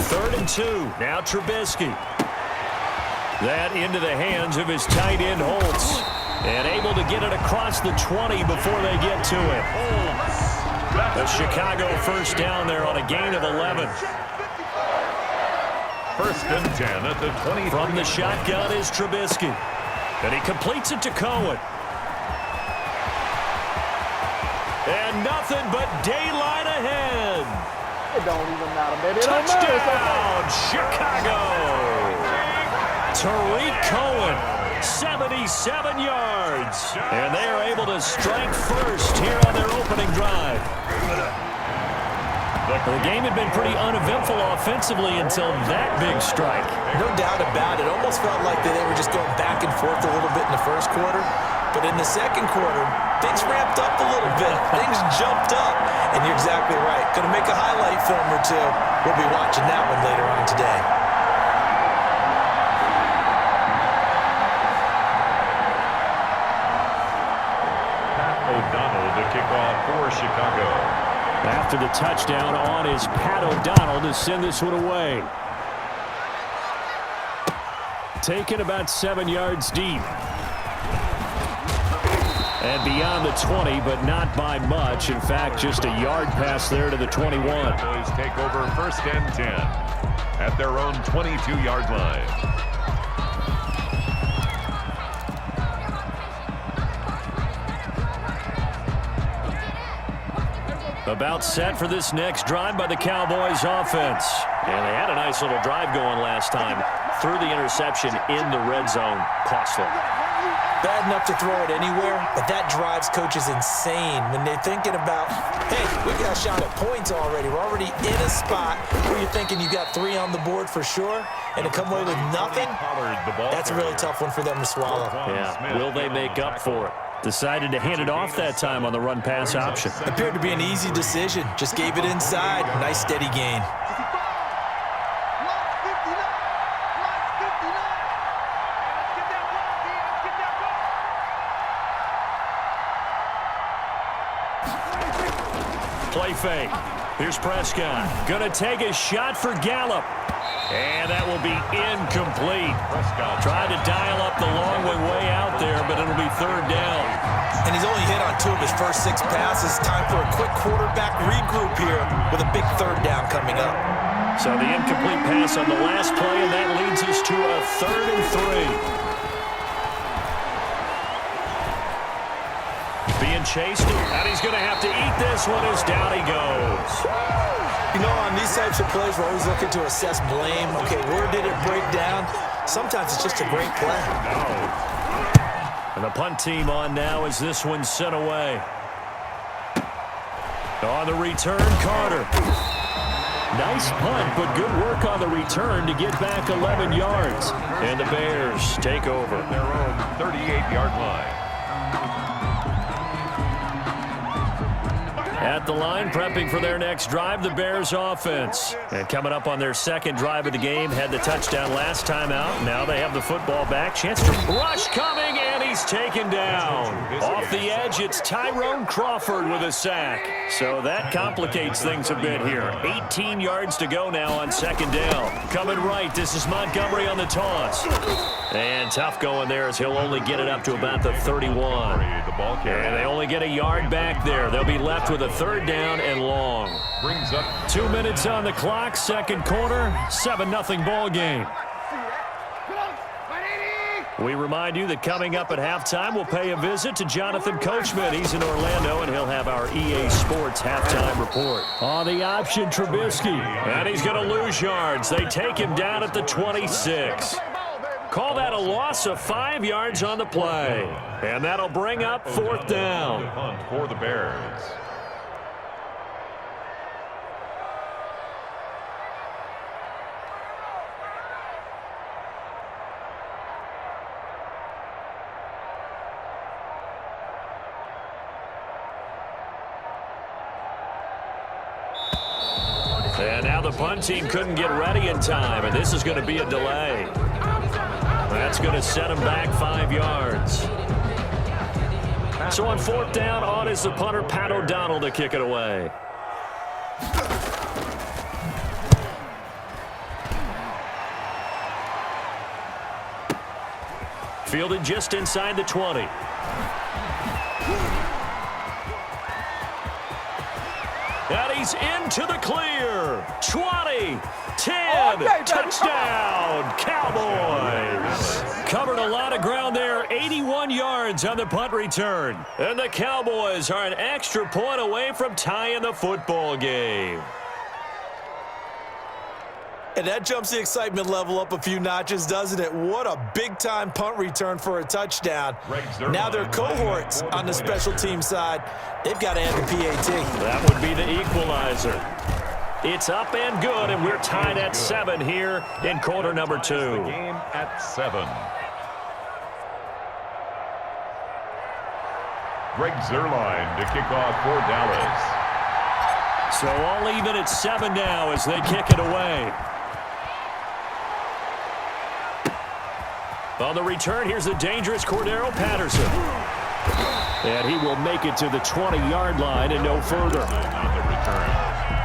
3rd and 2. Now Trubisky. That into the hands of his tight end, Holtz. And able to get it across the 20 before they get to it. The Chicago first down there on a gain of 11. 1st and 10 at the 20. From the shotgun is Trubisky. And he completes it to Cohen. And nothing but daylight ahead. It don't even matter, baby. Touchdown, Chicago. Tariq Cohen, 77 yards. And they are able to strike first here on their opening drive. The game had been pretty uneventful offensively until that big strike. No doubt about it. Almost felt like they were just going back and forth a little bit in the first quarter. But in the second quarter, things ramped up a little bit. Things jumped up. And you're exactly right. Going to make a highlight film or two. We'll be watching that one later on today. Kickoff for Chicago. After the touchdown on is Pat O'Donnell to send this one away. Taken about 7 yards deep. And beyond the 20, but not by much. In fact, just a yard pass there to the 21. Cowboys take over 1st and 10 at their own 22-yard line. About set for this next drive by the Cowboys offense. And they had a nice little drive going last time. Threw the interception in the red zone. Costly. Bad enough to throw it anywhere, but that drives coaches insane when they're thinking about, hey, we got a shot at points already. We're already in a spot where you're thinking you got 3 on the board for sure, and to come away with nothing, that's a really tough one for them to swallow. Yeah, will they make up for it? Decided to hand it off that time on the run-pass option. Appeared to be an easy decision. Just gave it inside. Nice, steady gain. Play fake. Here's Prescott. Gonna take a shot for Gallup. And that will be incomplete. Prescott tried to dial up the long way out there, but it'll be third down. And he's only hit on 2 of his first 6 passes. Time for a quick quarterback regroup here with a big third down coming up. So the incomplete pass on the last play, and that leads us to a 3rd and 3. Being chased, and he's going to have to eat this one as down he goes. You know, on these types of plays, we're always looking to assess blame. Okay, where did it break down? Sometimes it's just a great play. And the punt team on now as this one's sent away. On the return, Carter. Nice punt, but good work on the return to get back 11 yards. And the Bears take over. Their own 38-yard line. At the line, prepping for their next drive, the Bears offense. And coming up on their second drive of the game, had the touchdown last time out. Now they have the football back. Chance to rush coming, and he's taken down. Off the edge, it's Tyrone Crawford with a sack. So that complicates things a bit here. 18 yards to go now on second down. Coming right, this is Montgomery on the toss. And tough going there as he'll only get it up to about the 31. And they only get a yard back there. They'll be left with a third down and long. Brings up 2 minutes on the clock, second quarter, 7-0 ball game. We remind you that coming up at halftime, we'll pay a visit to Jonathan Coachman. He's in Orlando, and he'll have our EA Sports halftime report. On the option, Trubisky. And he's going to lose yards. They take him down at the 26. Call that a loss of 5 yards on the play. And that'll bring up fourth down. punt for the Bears. And now the punt team couldn't get ready in time, and this is going to be a delay. That's going to set him back 5 yards. So on fourth down, on is the punter, Pat O'Donnell, to kick it away. Fielded just inside the 20. And he's into the clear. 20, 10, touchdown, Cowboys. Covered a lot of ground there, 81 yards on the punt return. And the Cowboys are an extra point away from tying the football game. And that jumps the excitement level up a few notches, doesn't it? What a big-time punt return for a touchdown. Now their cohorts on the special team side, they've got to have the PAT. That would be the equalizer. It's up and good, and we're tied at 7 here in quarter number 2. The game at 7. Greg Zuerlein to kick off for Dallas. So all even at 7 now as they kick it away. On the return, here's the dangerous Cordero Patterson. And he will make it to the 20-yard line and no further. On the return,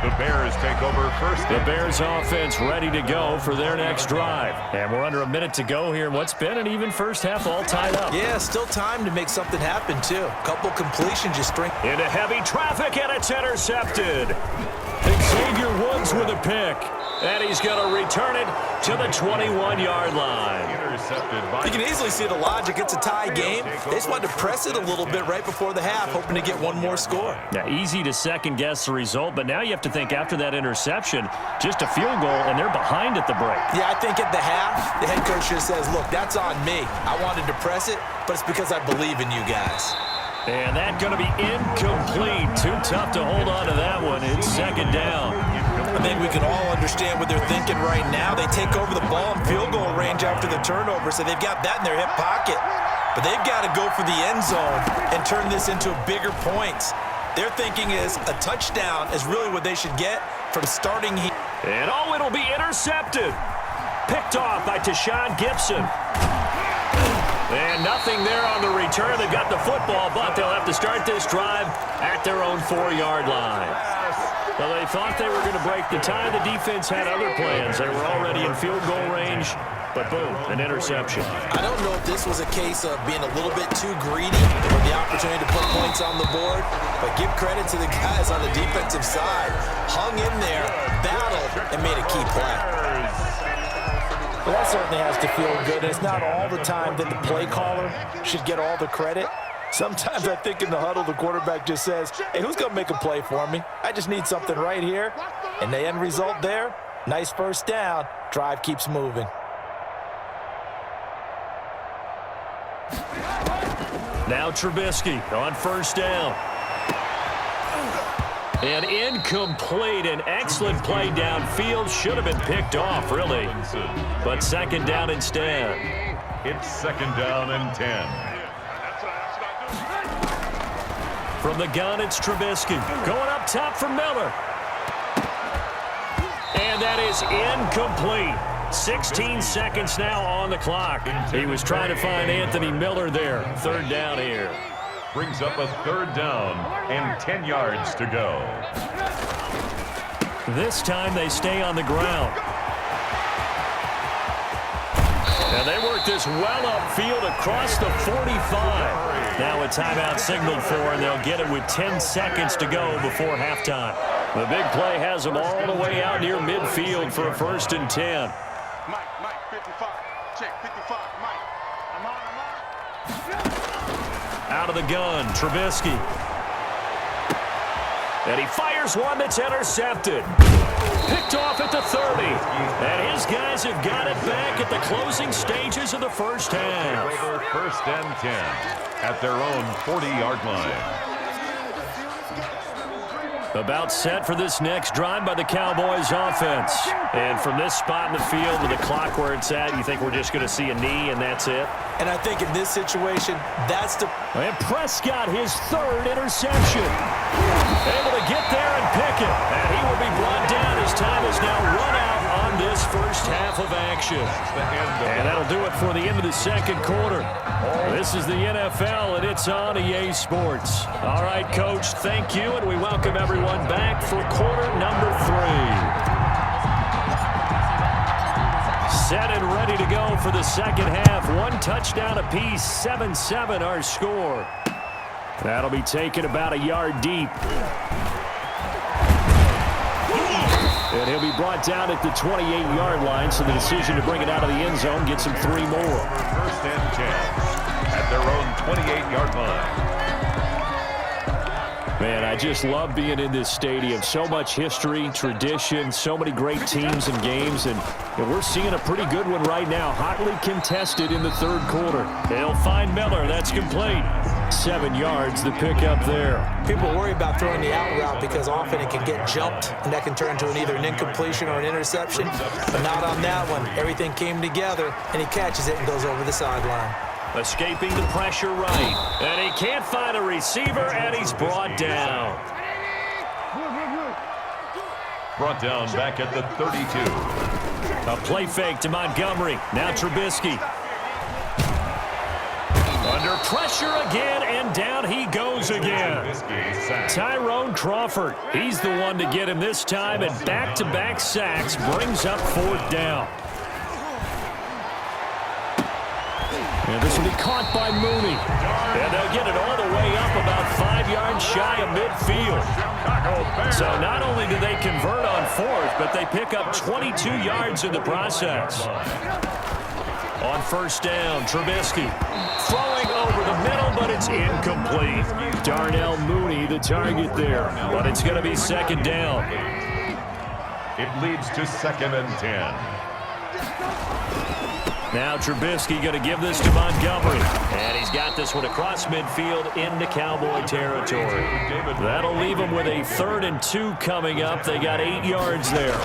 the Bears take over first. The Bears offense ready to go for their next drive. And we're under a minute to go here in what's been an even first half, all tied up. Yeah, still time to make something happen, too. Couple completions just string. Into heavy traffic, and it's intercepted. Xavier Woods with a pick. And he's going to return it to the 21-yard line. Intercepted by. You can easily see the logic. It's a tie game. They just wanted to press it a little bit right before the half, hoping to get one more score. Now, easy to second-guess the result, but now you have to think after that interception, just a field goal, and they're behind at the break. Yeah, I think at the half, the head coach just says, look, that's on me. I wanted to press it, but it's because I believe in you guys. And that's going to be incomplete. Too tough to hold on to that one. It's second down. I think we can all understand what they're thinking right now. They take over the ball in field goal range after the turnover, so they've got that in their hip pocket. But they've got to go for the end zone and turn this into bigger points. Their thinking is a touchdown is really what they should get from starting here. And it'll be intercepted. Picked off by Tashawn Gibson. And nothing there on the return. They've got the football, but they'll have to start this drive at their own 4-yard line. Well, they thought they were going to break the tie. The defense had other plans. They were already in field goal range, but boom, an interception. I don't know if this was a case of being a little bit too greedy for the opportunity to put points on the board, but give credit to the guys on the defensive side. Hung in there, battled, and made a key play. Well, that certainly has to feel good. It's not all the time that the play caller should get all the credit. Sometimes I think in the huddle, the quarterback just says, hey, who's going to make a play for me? I just need something right here. And the end result there, nice first down. Drive keeps moving. Now Trubisky on first down. An incomplete, an excellent play downfield. Should have been picked off, really. But second down instead. It's second down and 10. From the gun, it's Trubisky. Going up top for Miller. And that is incomplete. 16 seconds now on the clock. He was trying to find Anthony Miller there. Third down here. Brings up a third down and 10 yards to go. This time they stay on the ground. And they work this well upfield across the 45. Now a timeout signaled for, and they'll get it with 10 seconds to go before halftime. The big play has them all the way out near midfield for a first and 10. Mike, 55. Check, 55. Mike. I'm on. Out of the gun, Trubisky. And he fires one that's intercepted. Picked off at the 30. And his guys have got it back at the closing stages of the first half. First and 10 at their own 40-yard line. About set for this next drive by the Cowboys offense. And from this spot in the field with the clock where it's at, you think we're just going to see a knee and that's it? And I think in this situation, that's the... And Prescott, his third interception. Able to get there and pick it. And he will be brought down. His time is now run out on this first half of action. And that'll do it for the end of the second quarter. This is the NFL, and it's on EA Sports. All right, Coach, thank you, and we welcome everyone back for quarter number 3. Set and ready to go for the second half. One touchdown apiece, 7-7 our score. That'll be taken about a yard deep. And he'll be brought down at the 28-yard line, so the decision to bring it out of the end zone gets him 3 more. First and 10 at their own 28-yard line. Man, I just love being in this stadium. So much history, tradition, so many great teams and games, and we're seeing a pretty good one right now. Hotly contested in the third quarter. They'll find Miller. That's complete. 7 yards, the pickup there. People worry about throwing the out route because often it can get jumped, and that can turn into either an incompletion or an interception. But not on that one. Everything came together, and he catches it and goes over the sideline. Escaping the pressure right. And he can't find a receiver, and he's brought down. Brought down back at the 32. A play fake to Montgomery. Now Trubisky. Under pressure again, and down he goes again. Tyrone Crawford, he's the one to get him this time, and back-to-back sacks brings up fourth down. And this will be caught by Mooney. And they'll get it all the way up about 5 yards shy of midfield. So not only do they convert on fourth, but they pick up 22 yards in the process. On first down, Trubisky throwing over the middle, but it's incomplete. Darnell Mooney, the target there, but it's going to be second down. It leads to second and 10. Now Trubisky going to give this to Montgomery. And he's got this one across midfield into Cowboy territory. That'll leave them with a 3rd and 2 coming up. They got 8 yards there.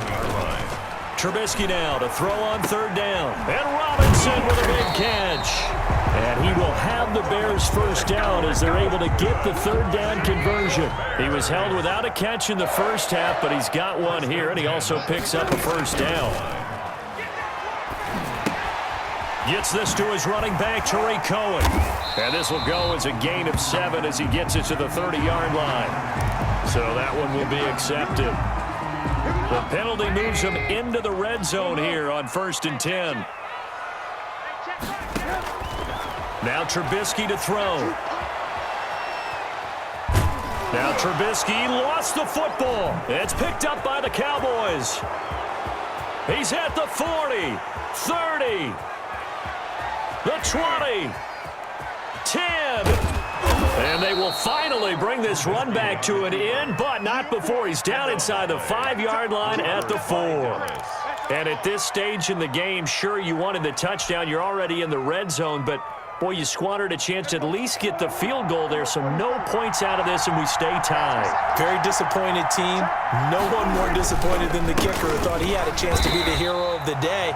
Trubisky now to throw on third down. And Robinson with a big catch. And he will have the Bears first down as they're able to get the third down conversion. He was held without a catch in the first half, but he's got one here, and he also picks up a first down. Gets this to his running back, Tariq Cohen. And this will go as a gain of 7 as he gets it to the 30-yard line. So that one will be accepted. The penalty moves him into the red zone here on 1st and 10. Now Trubisky to throw. Now Trubisky lost the football. It's picked up by the Cowboys. He's at the 40, 30, the 20, 10. They'll finally bring this run back to an end, but not before he's down inside the 5-yard line at the 4. And at this stage in the game, sure, you wanted the touchdown. You're already in the red zone, but boy, you squandered a chance to at least get the field goal there, so no points out of this, and we stay tied. Very disappointed team. No one more disappointed than the kicker who thought he had a chance to be the hero of the day.